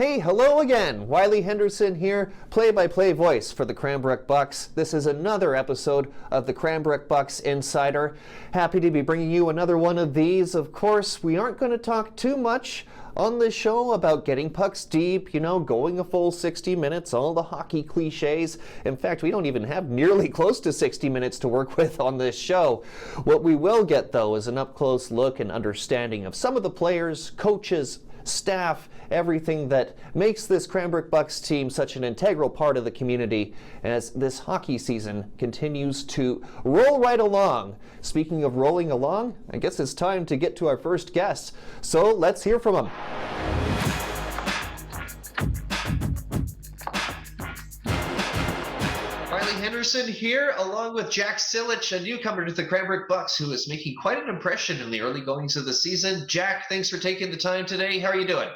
Hey, hello again. Wylie Henderson here, play-by-play voice for the Cranbrook Bucks. This is another episode of the Cranbrook Bucks Insider. Happy to be bringing you another one of these. Of course, we aren't going to talk too much on this show about getting pucks deep, going a full 60 minutes, all the hockey cliches. In fact, we don't even have nearly close to 60 minutes to work with on this show. What we will get, though, is an up-close look and understanding of some of the players, coaches, staff, everything that makes this Cranbrook Bucks team such an integral part of the community as this hockey season continues to roll right along. Speaking of rolling along, I guess it's time to get to our first guest. So let's hear from him. Wylie Henderson here, along with Jack Silich, a newcomer to the Cranbrook Bucks, who is making quite an impression in the early goings of the season. Jack, thanks for taking the time today. How are you doing?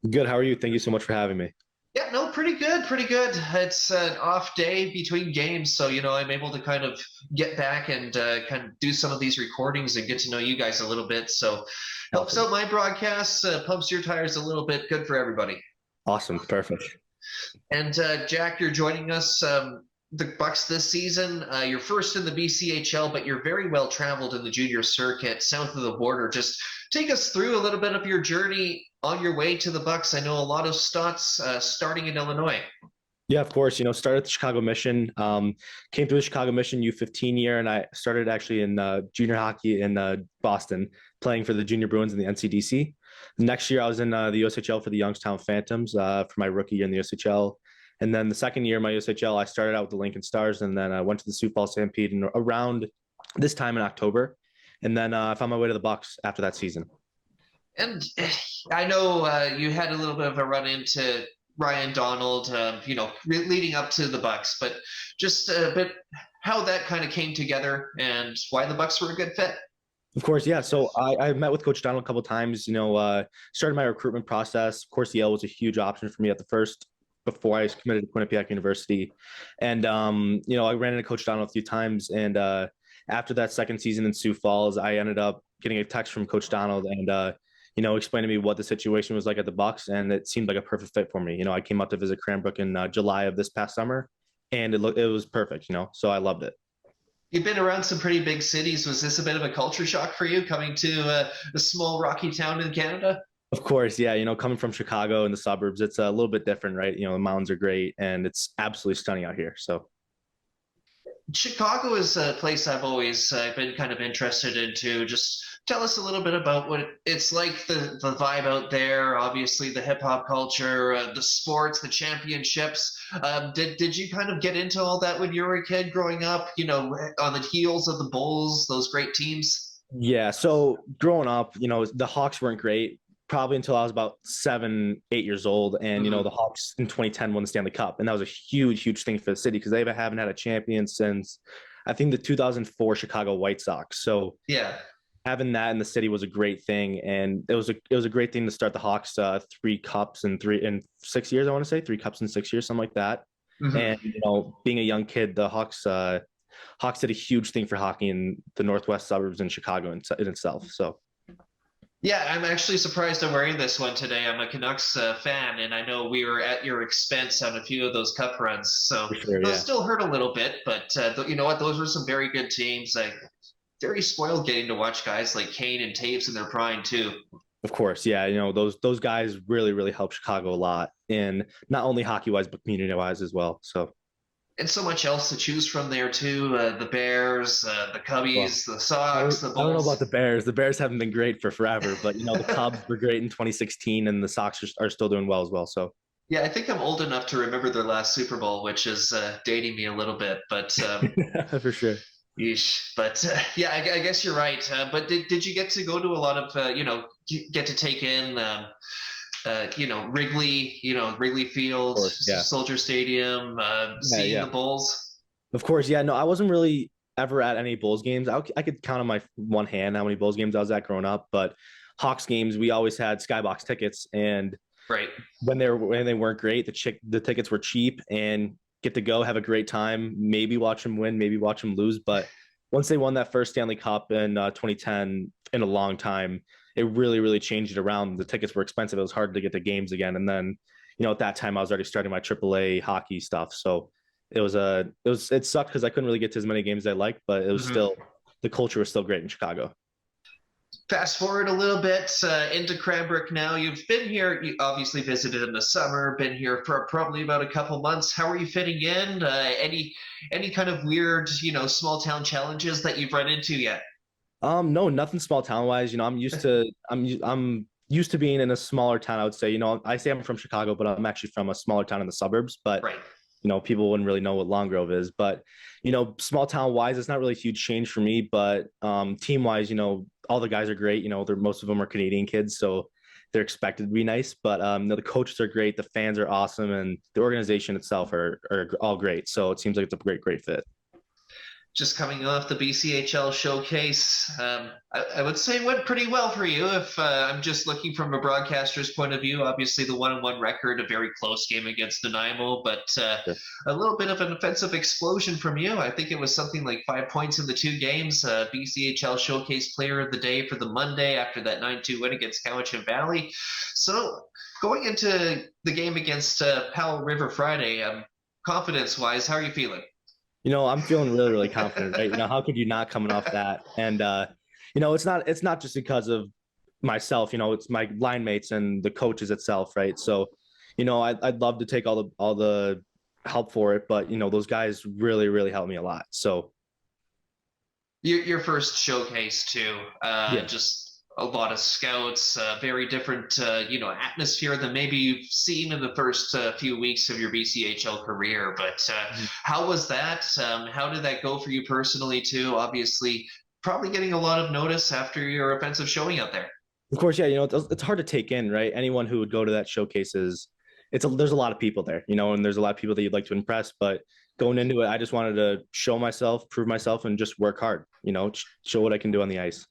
Good. How are you? Thank you so much for having me. Yeah, no, pretty good, pretty good. It's an off day between games, so, I'm able to kind of get back and kind of do some of these recordings and get to know you guys a little bit. So helps out my broadcasts, pumps your tires a little bit. Good for everybody. Awesome. Perfect. And Jack, you're joining us. The Bucks this season, you're first in the BCHL, but you're very well traveled in the junior circuit south of the border. Just take us through a little bit of your journey on your way to the Bucks. I know a lot of stops starting in Illinois. Yeah, of course. Started at the Chicago Mission, came through the Chicago Mission U15 year, and I started actually in junior hockey in Boston, playing for the Junior Bruins in the NCDC. The next year, I was in the USHL for the Youngstown Phantoms for my rookie year in the USHL. And then the second year, my USHL, I started out with the Lincoln Stars, and then I went to the Sioux Falls Stampede around this time in October. And then I found my way to the Bucks after that season. And I know you had a little bit of a run into Ryan Donald, leading up to the Bucks, but just a bit how that kind of came together and why the Bucks were a good fit. Of course, yeah. So I met with Coach Donald a couple of times, started my recruitment process. Of course, Yale was a huge option for me at the first before I was committed to Quinnipiac University. And, I ran into Coach Donald a few times. And after that second season in Sioux Falls, I ended up getting a text from Coach Donald and, explained to me what the situation was like at the Bucks. And it seemed like a perfect fit for me. I came out to visit Cranbrook in July of this past summer, and it was perfect, so I loved it. You've been around some pretty big cities. Was this a bit of a culture shock for you coming to a small rocky town in Canada? Of course, yeah. Coming from Chicago and the suburbs, it's a little bit different, right? The mountains are great, and it's absolutely stunning out here. So, Chicago is a place I've always been kind of interested into. Just tell us a little bit about what it's like, the vibe out there. Obviously, the hip hop culture, the sports, the championships. Did you kind of get into all that when you were a kid growing up? On the heels of the Bulls, those great teams. Yeah. So growing up, the Hawks weren't great. Probably until I was about 7, 8 years old. And, the Hawks in 2010 won the Stanley Cup. And that was a huge, huge thing for the city because they haven't had a champion since, I think, the 2004 Chicago White Sox. So yeah, having that in the city was a great thing. And it was a great thing to start the Hawks 3 cups in 6 years, I want to say. 3 cups in 6 years, something like that. Mm-hmm. And, being a young kid, the Hawks did a huge thing for hockey in the northwest suburbs in Chicago in itself. So. Yeah, I'm actually surprised I'm wearing this one today. I'm a Canucks fan, and I know we were at your expense on a few of those cup runs. So those still hurt a little bit, but you know what? Those were some very good teams. Very spoiled getting to watch guys like Kane and Taves in their prime, too. Of course, yeah. Those guys really, really helped Chicago a lot, and not only hockey-wise, but community-wise as well. So. And so much else to choose from there, too. The Bears, the Cubbies, the Sox, the Bulls. I don't know about the Bears. The Bears haven't been great for forever, but, the Cubs were great in 2016, and the Sox are still doing well as well. So. Yeah, I think I'm old enough to remember their last Super Bowl, which is dating me a little bit. But for sure. Yeesh. But yeah, I guess you're right. But did you get to go to a lot of, get to take in Wrigley Field, course, yeah. Soldier Stadium, seeing the Bulls? Of course, yeah. No, I wasn't really ever at any Bulls games. I could count on my one hand how many Bulls games I was at growing up, but Hawks games, we always had skybox tickets, and right when they weren't great, the tickets were cheap and get to go have a great time, maybe watch them win, maybe watch them lose. But once they won that first Stanley Cup in 2010 in a long time, it really, really changed it around. The tickets were expensive. It was hard to get to games again. And then, at that time I was already starting my AAA hockey stuff. So it sucked because I couldn't really get to as many games as I liked, but it was still, the culture was still great in Chicago. Fast forward a little bit into Cranbrook now. You've been here, you obviously visited in the summer, been here for probably about a couple months. How are you fitting in? Any kind of weird, small town challenges that you've run into yet? No, nothing small town wise. I'm used to being in a smaller town, I would say. I say I'm from Chicago, but I'm actually from a smaller town in the suburbs. But Right. People wouldn't really know what Long Grove is. But small town wise, it's not really a huge change for me. But team wise, all the guys are great. Most of them are Canadian kids, so they're expected to be nice. But the coaches are great, the fans are awesome, and the organization itself are all great. So it seems like it's a great fit. Just coming off the BCHL showcase, I would say it went pretty well for you. If I'm just looking from a broadcaster's point of view, obviously the 1-1 record, a very close game against Nanaimo, but a little bit of an offensive explosion from you. I think it was something like 5 points in the 2 games. BCHL Showcase Player of the Day for the Monday after that 9-2 win against Cowichan Valley. So going into the game against Powell River Friday, confidence-wise, how are you feeling? I'm feeling really, really confident, right? How could you not coming off that? And, it's not just because of myself, it's my line mates and the coaches itself, right? So, I'd love to take all the help for it, but, those guys really, really helped me a lot. So. Your first showcase too, Yeah. Just a lot of scouts, very different, atmosphere than maybe you've seen in the first few weeks of your BCHL career. But how was that? How did that go for you personally too? Obviously, probably getting a lot of notice after your offensive showing out there. Of course, yeah. It's hard to take in, right? Anyone who would go to that showcase there's a lot of people there, and there's a lot of people that you'd like to impress. But going into it, I just wanted to show myself, prove myself, and just work hard. Show what I can do on the ice.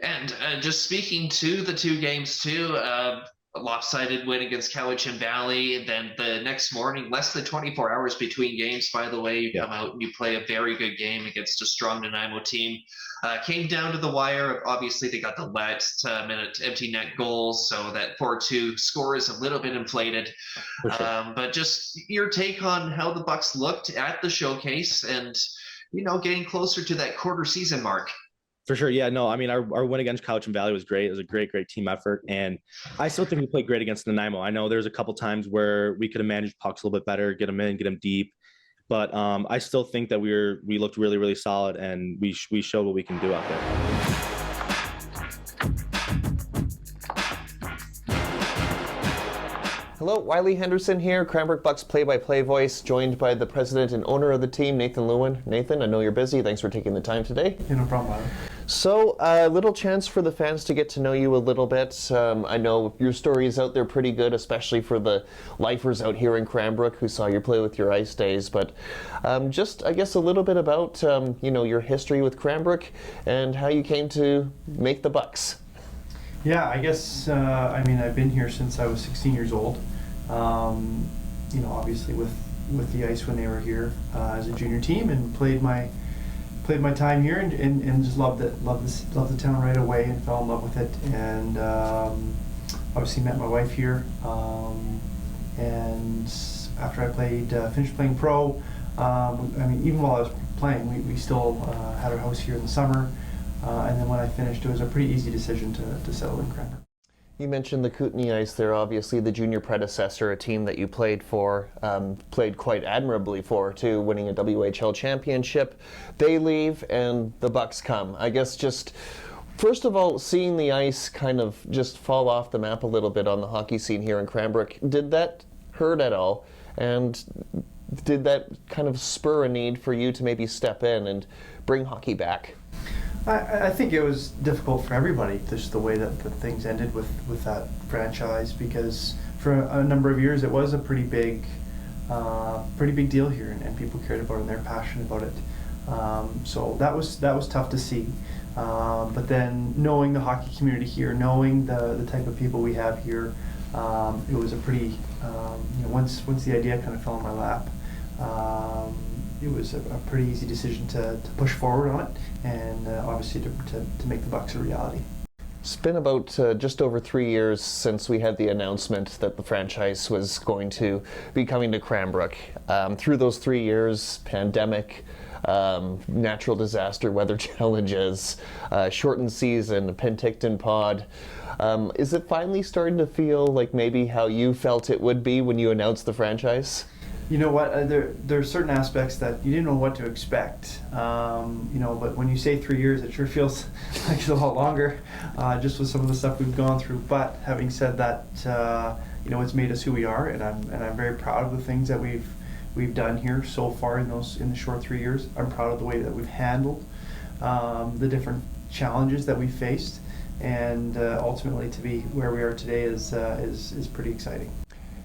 And just speaking to the 2 games too, a lopsided win against Cowichan Valley. And then the next morning, less than 24 hours between games, by the way, you come out and you play a very good game against a strong Nanaimo team. Came down to the wire. Obviously, they got the last minute empty net goals, so that 4-2 score is a little bit inflated. Sure. But just your take on how the Bucks looked at the showcase and, getting closer to that quarter season mark. For sure. Yeah, no, our win against Cowichan Valley was great. It was a great team effort. And I still think we played great against Nanaimo. I know there's a couple times where we could have managed pucks a little bit better, get them in, get them deep. But I still think that we looked really, really solid, and we showed what we can do out there. Hello, Wylie Henderson here, Cranbrook Bucks play-by-play voice, joined by the president and owner of the team, Nathan Lieuwen. Nathan, I know you're busy. Thanks for taking the time today. Yeah, no problem, Wylie. So, a little chance for the fans to get to know you a little bit. I know your story is out there pretty good, especially for the lifers out here in Cranbrook who saw you play with your ice days. But just, I guess, a little bit about, your history with Cranbrook and how you came to make the Bucks. Yeah, I guess, I've been here since I was 16 years old. Obviously with the ice when they were here as a junior team, and played my time here and just loved the town right away and fell in love with it. And obviously met my wife here. And after I finished playing pro, even while I was playing, we still had our house here in the summer. And then when I finished, it was a pretty easy decision to settle in Cranbrook. You mentioned the Kootenay Ice there, obviously the junior predecessor, a team that you played for, played quite admirably for too, winning a WHL championship. They leave and the Bucks come. I guess just, first of all, seeing the ice kind of just fall off the map a little bit on the hockey scene here in Cranbrook, did that hurt at all? And did that kind of spur a need for you to maybe step in and bring hockey back? I think it was difficult for everybody, just the way that things ended with that franchise, because for a number of years it was a pretty big deal here, and people cared about it and they're passionate about it. So that was tough to see. But then knowing the hockey community here, knowing the type of people we have here, it was a pretty once the idea kind of fell in my lap. It was a pretty easy decision to push forward on it, and obviously to make the Bucks a reality. It's been about just over 3 years since we had the announcement that the franchise was going to be coming to Cranbrook. Through those 3 years, pandemic, natural disaster, weather challenges, shortened season, Penticton pod. Is it finally starting to feel like maybe how you felt it would be when you announced the franchise? You know what? There are certain aspects that you didn't know what to expect. But when you say 3 years, it sure feels like it's a lot longer, just with some of the stuff we've gone through. But having said that, it's made us who we are, and I'm very proud of the things that we've done here so far in the short 3 years. I'm proud of the way that we've handled the different challenges that we faced, and ultimately to be where we are today is pretty exciting.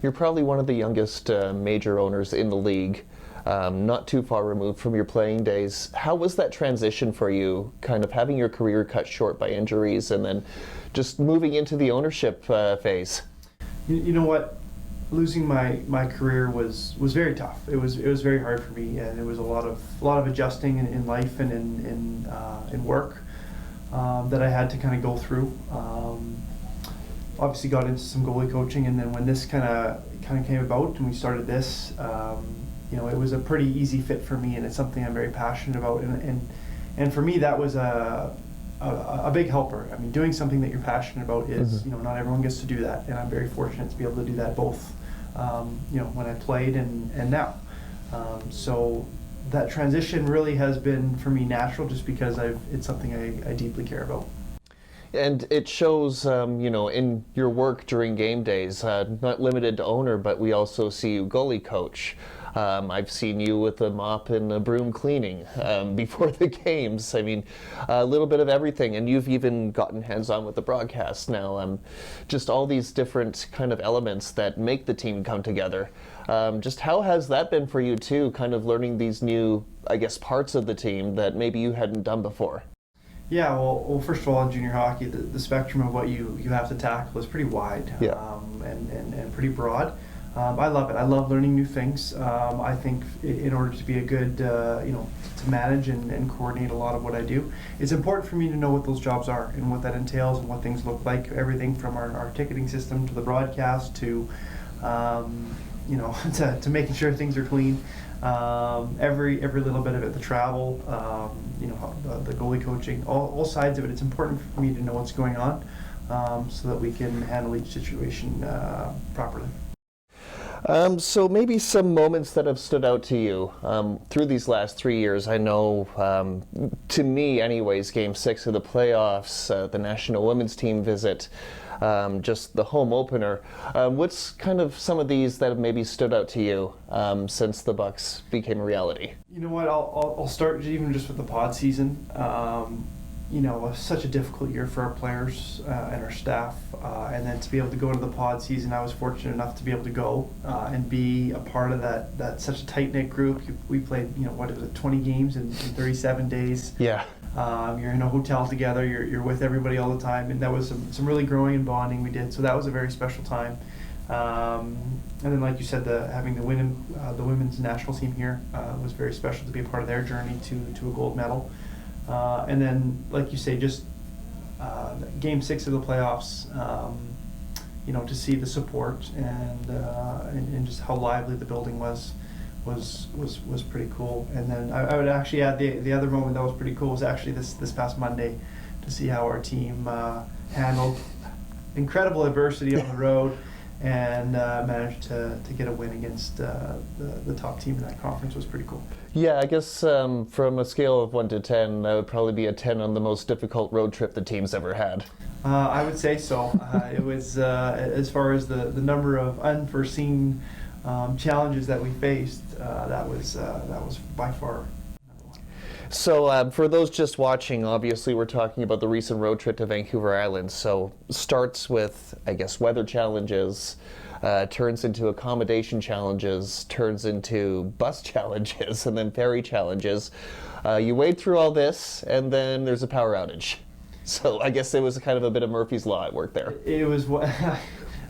You're probably one of the youngest major owners in the league, not too far removed from your playing days. How was that transition for you, kind of having your career cut short by injuries and then just moving into the ownership phase? You know what? Losing my career was very tough. It was very hard for me, and it was a lot of adjusting in life and in work that I had to kind of go through. Obviously got into some goalie coaching, and then when this kind of came about and we started this, it was a pretty easy fit for me, and it's something I'm very passionate about, and for me that was a big helper. I mean, doing something that you're passionate about is, not everyone gets to do that, and I'm very fortunate to be able to do that both, when I played and now. So that transition really has been for me natural, just because it's something I deeply care about. And it shows, in your work during game days, not limited to owner, but we also see you goalie coach. I've seen you with a mop and a broom cleaning before the games. I mean, a little bit of everything. And you've even gotten hands-on with the broadcast now. Just all these different kind of elements that make the team come together. Just how has that been for you too, kind of learning these new, I guess, parts of the team that maybe you hadn't done before? Yeah, well, first of all, in junior hockey, the spectrum of what you have to tackle is pretty wide, and pretty broad. I love it. I love learning new things. I think in order to be a good, to manage and coordinate a lot of what I do, it's important for me to know what those jobs are and what that entails and what things look like. Everything from our ticketing system to the broadcast to, to making sure things are clean. Every little bit of it, the travel, the goalie coaching, all sides of it. It's important for me to know what's going on, so that we can handle each situation properly. So maybe some moments that have stood out to you through these last 3 years. I know, to me anyways, Game 6 of the playoffs, the national women's team visit, just the home opener. What's kind of some of these that have maybe stood out to you since the Bucks became a reality? You know what, I'll start even just with the pod season. It was such a difficult year for our players and our staff, and then to be able to go to the pod season, I was fortunate enough to be able to go and be a part of that such a tight-knit group. We played, 20 games in 37 days. Yeah. You're in a hotel together, you're with everybody all the time, and that was some really growing and bonding we did, so that was a very special time. And then, like you said, having the women's national team here was very special to be a part of their journey to a gold medal. And then, like you say, just Game 6 of the playoffs, to see the support and just how lively the building was pretty cool. And then I would actually add the other moment that was pretty cool was actually this past Monday, to see how our team handled incredible adversity on the road and managed to get a win against the top team in that conference. Was pretty cool. Yeah, I guess from a scale of 1 to 10, that would probably be a 10 on the most difficult road trip the team's ever had. I would say so. It was, as far as the number of unforeseen challenges that we faced, that was by far number one. So for those just watching, obviously we're talking about the recent road trip to Vancouver Island. So starts with, I guess, weather challenges, turns into accommodation challenges, turns into bus challenges, and then ferry challenges. You wade through all this, and then there's a power outage. So I guess it was kind of a bit of Murphy's Law at work there. It was,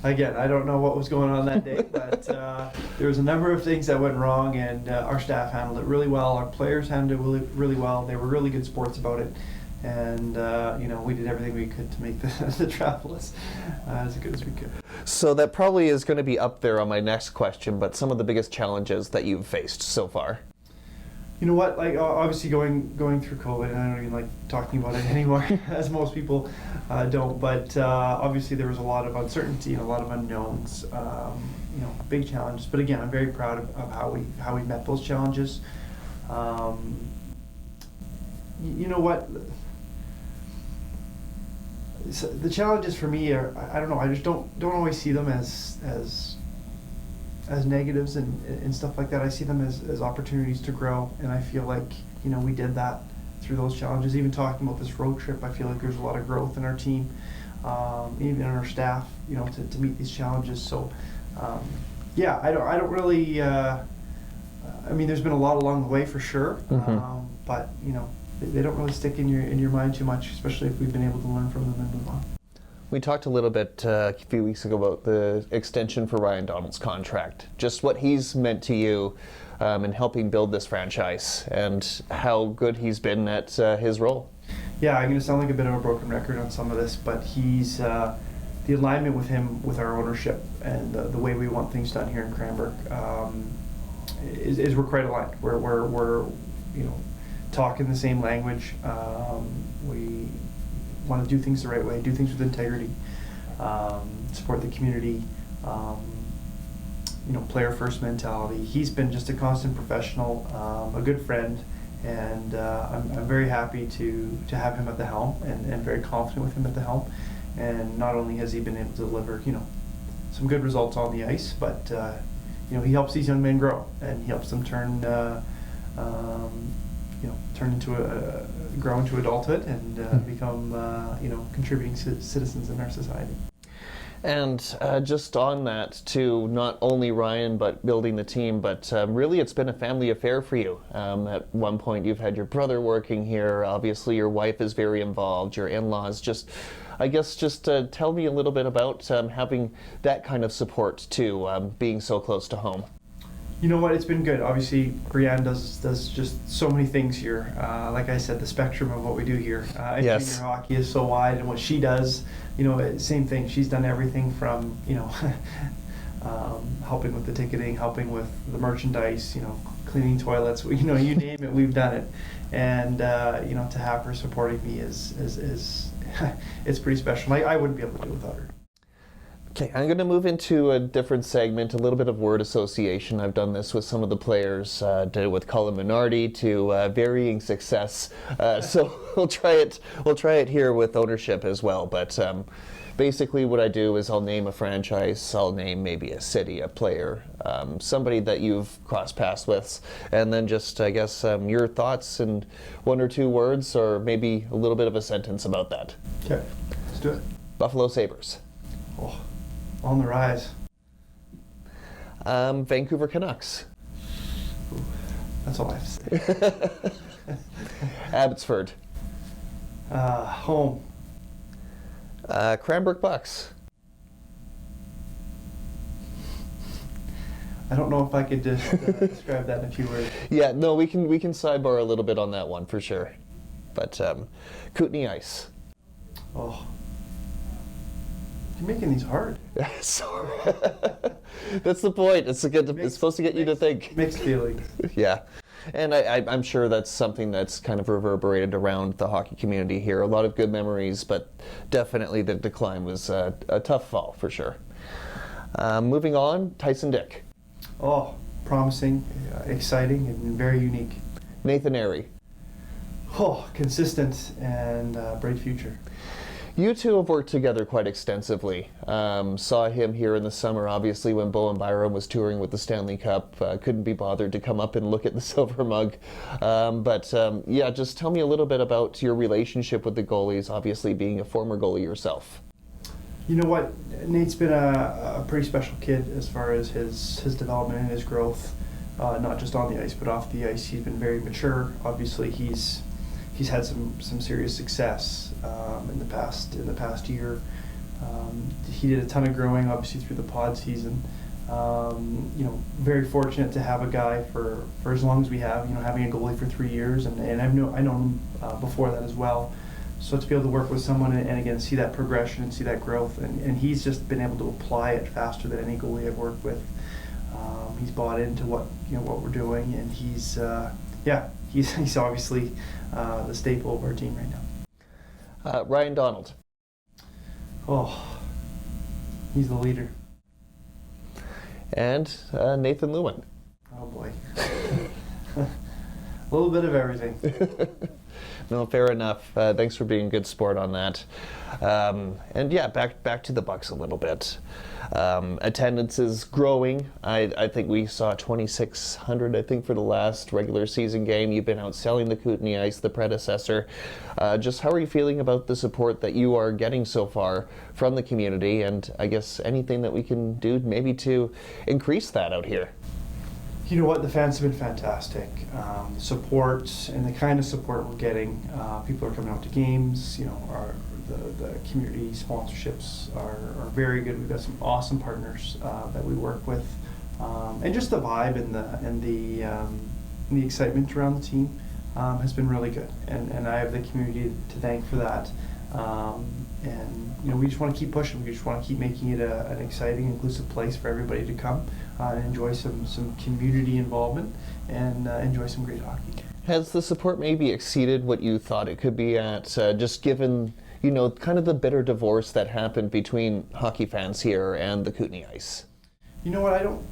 again, I don't know what was going on that day, but there was a number of things that went wrong, and our staff handled it really well. Our players handled it really, really well. They were really good sports about it. and we did everything we could to make the travel as good as we could. So that probably is going to be up there on my next question, but some of the biggest challenges that you've faced so far. You know what? Like obviously going through COVID, and I don't even like talking about it anymore, as most people don't. But obviously there was a lot of uncertainty and a lot of unknowns. Big challenges. But again, I'm very proud of how we met those challenges. You know what? So the challenges for me are, I don't know. I just don't always see them as negatives and stuff like that. I see them as opportunities to grow, and I feel like we did that through those challenges. Even talking about this road trip, I feel like there's a lot of growth in our team, even in our staff, to meet these challenges. So I don't really. I mean, there's been a lot along the way for sure, but they don't really stick in your mind too much, especially if we've been able to learn from them and move on. We talked a little bit a few weeks ago about the extension for Ryan Donald's contract, just what he's meant to you in helping build this franchise and how good he's been at his role. Yeah, I'm going to sound like a bit of a broken record on some of this, but he's the alignment with him, with our ownership, and the way we want things done here in Cranbrook is we're quite aligned. We're talking the same language. We want to do things the right way, do things with integrity, support the community, player first mentality. He's been just a constant professional, a good friend, and I'm very happy to have him at the helm and very confident with him at the helm. And not only has he been able to deliver, some good results on the ice, but he helps these young men grow, and he helps them grow into adulthood and become, contributing citizens in our society. And just on that, to not only Ryan, but building the team, but really it's been a family affair for you. At one point you've had your brother working here, obviously your wife is very involved, your in-laws. Just tell me a little bit about having that kind of support too, being so close to home. You know what? It's been good. Obviously, Brianne does just so many things here. Like I said, the spectrum of what we do here. Yes. Junior hockey is so wide, and what she does, same thing. She's done everything from, helping with the ticketing, helping with the merchandise, cleaning toilets. You name it, we've done it. And to have her supporting me is it's pretty special. I wouldn't be able to do it without her. Okay, I'm going to move into a different segment, a little bit of word association. I've done this with some of the players, did it with Colin Minardi to varying success. So we'll try it here with ownership as well. But basically what I do is I'll name a franchise, I'll name maybe a city, a player, somebody that you've crossed paths with, and then just, I guess, your thoughts in one or two words, or maybe a little bit of a sentence about that. Okay, let's do it. Buffalo Sabres. Oh. On the rise. Vancouver Canucks. Ooh, that's all I have to say. Abbotsford. Home. Cranbrook Bucks. I don't know if I could just describe that in a few words. Yeah, no, we can sidebar a little bit on that one for sure. But Kootenay Ice. Oh. You're making these hard. Sorry. That's the point. It's supposed to get you to think. Mixed feelings. Yeah. And I'm sure that's something that's kind of reverberated around the hockey community here. A lot of good memories, but definitely the decline was a tough fall for sure. Moving on, Tyson Dick. Oh, promising, exciting, and very unique. Nathan Airy. Oh, consistent and bright future. You two have worked together quite extensively. Saw him here in the summer, obviously, when Bowen Byram was touring with the Stanley Cup. Couldn't be bothered to come up and look at the silver mug. Yeah, just tell me a little bit about your relationship with the goalies, obviously being a former goalie yourself. You know what? Nate's been a pretty special kid as far as his development and his growth, not just on the ice, but off the ice. He's been very mature. Obviously, he's had some serious success in the past year. He did a ton of growing, obviously, through the pod season. Very fortunate to have a guy for as long as we have. Having a goalie for 3 years, and I know him before that as well. So to be able to work with someone and again see that progression and see that growth, and he's just been able to apply it faster than any goalie I've worked with. He's bought into what we're doing, and he's obviously the staple of our team right now. Ryan Donald. Oh, he's the leader. And Nathan Lieuwen. Oh boy. A little bit of everything. No, fair enough. Thanks for being a good sport on that. And yeah, back to the Bucks a little bit. Attendance is growing. I think we saw 2,600, I think, for the last regular season game. You've been outselling the Kootenay Ice, the predecessor. Just how are you feeling about the support that you are getting so far from the community? And I guess anything that we can do maybe to increase that out here? You know what? The fans have been fantastic. The support and the kind of support we're getting. People are coming out to games. The community sponsorships are very good. We've got some awesome partners that we work with, and just the vibe and the excitement around the team has been really good. And I have the community to thank for that. And we just want to keep pushing. We just want to keep making it an exciting, inclusive place for everybody to come and enjoy some community involvement and enjoy some great hockey. Has the support maybe exceeded what you thought it could be at, just given kind of the bitter divorce that happened between hockey fans here and the Kootenay Ice? You know what? I don't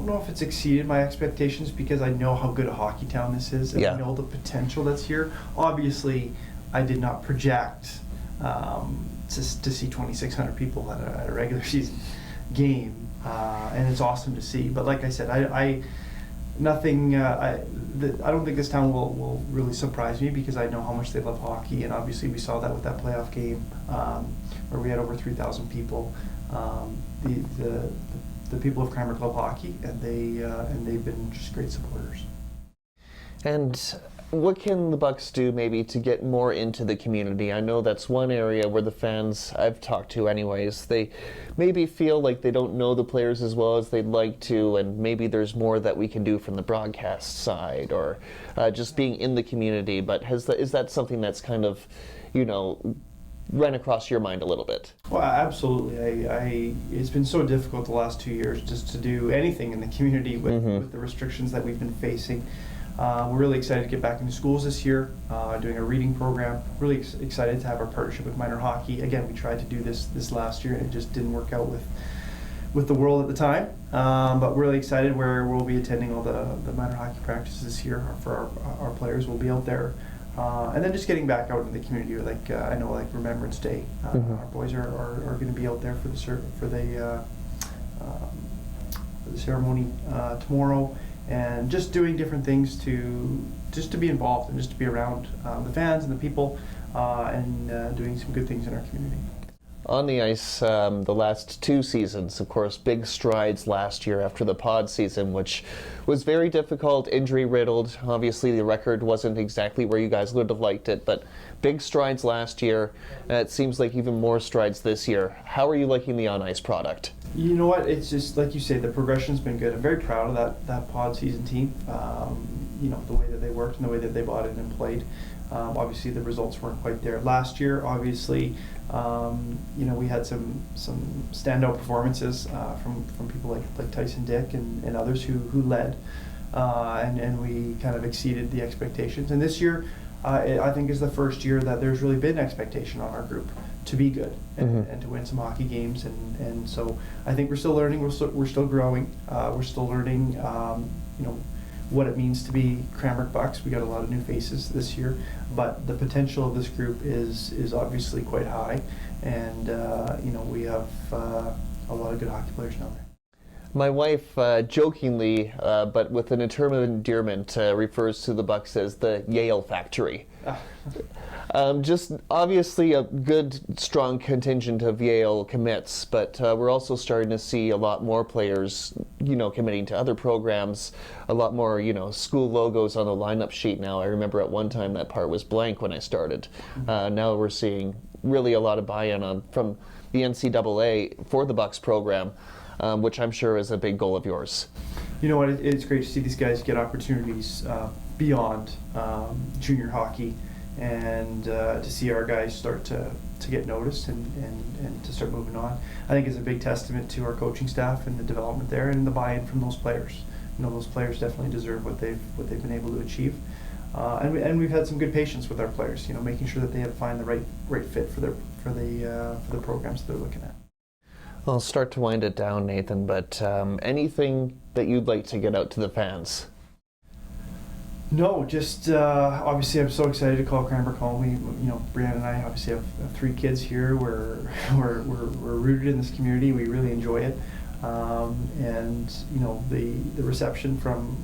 know if it's exceeded my expectations because I know how good a hockey town this is, and I know the potential that's here. Obviously, I did not project to see 2,600 people at a regular season game, and it's awesome to see. But like I said, I don't think this town will really surprise me because I know how much they love hockey, and obviously we saw that with that playoff game where we had over 3,000 people. The people of Cranbrook love hockey, and they've been just great supporters. And what can the Bucks do maybe to get more into the community? I know that's one area where the fans I've talked to anyways, they maybe feel like they don't know the players as well as they'd like to, and maybe there's more that we can do from the broadcast side or just being in the community. But is that something that's kind of, ran across your mind a little bit? Well, absolutely. It's been so difficult the last 2 years just to do anything in the community with the restrictions that we've been facing. We're really excited to get back into schools this year, doing a reading program. Really excited to have our partnership with minor hockey. Again, we tried to do this last year and it just didn't work out with the world at the time. But we're really excited where we'll be attending all the minor hockey practices this year for our players. We'll be out there. And then just getting back out in the community, I know Remembrance Day. Our boys are going to be out there for the ceremony tomorrow. And just doing different things to be involved and just to be around the fans and the people and doing some good things in our community. On the ice, the last 2 seasons, of course, big strides last year after the pod season, which was very difficult, injury-riddled. Obviously, the record wasn't exactly where you guys would have liked it, but big strides last year. It seems like even more strides this year. How are you liking the on-ice product? You know what? It's just like you say, the progression's been good. I'm very proud of that pod season team. The way that they worked and the way that they bought in and played. Obviously, the results weren't quite there last year. Obviously, we had some standout performances from people like Tyson Dick and others who led, and we kind of exceeded the expectations. And this year, I think is the first year that there's really been expectation on our group to be good and to win some hockey games, and so I think we're still learning. We're still growing. We're still learning. What it means to be Cranbrook Bucks. We got a lot of new faces this year, but the potential of this group is obviously quite high, and we have a lot of good hockey players down there. My wife, jokingly, but with an term of endearment, refers to the Bucks as the Yale factory. Just obviously a good, strong contingent of Yale commits, but we're also starting to see a lot more players, committing to other programs, a lot more, school logos on the lineup sheet now. I remember at one time that part was blank when I started. Now we're seeing really a lot of buy-in from the NCAA for the Bucks program, which I'm sure is a big goal of yours. You know what? It's great to see these guys get opportunities beyond junior hockey and to see our guys start to get noticed and to start moving on, I think is a big testament to our coaching staff and the development there and the buy-in from those players. Those players definitely deserve what they've been able to achieve, and we've had some good patience with our players. Making sure that they find the right fit for the programs that they're looking at. I'll start to wind it down, Nathan, but anything that you'd like to get out to the fans? No, just obviously I'm so excited to call Cranbrook home. Brianna and I obviously have 3 kids here. We're rooted in this community. We really enjoy it, and the reception from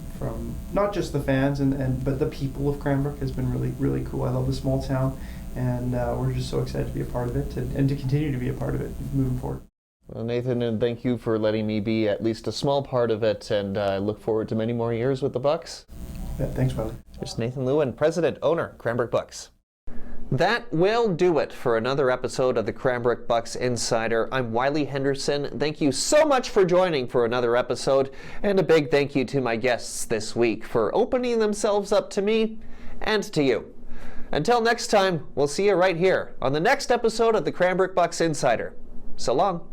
not just the fans but the people of Cranbrook has been really, really cool. I love the small town, and we're just so excited to be a part of it and to continue to be a part of it moving forward. Well, Nathan, and thank you for letting me be at least a small part of it, and I look forward to many more years with the Bucks. Yeah, thanks, Wylie. There's Nathan Lieuwen, President, Owner, Cranbrook Bucks. That will do it for another episode of the Cranbrook Bucks Insider. I'm Wylie Henderson. Thank you so much for joining for another episode, and a big thank you to my guests this week for opening themselves up to me and to you. Until next time, we'll see you right here on the next episode of the Cranbrook Bucks Insider. So long.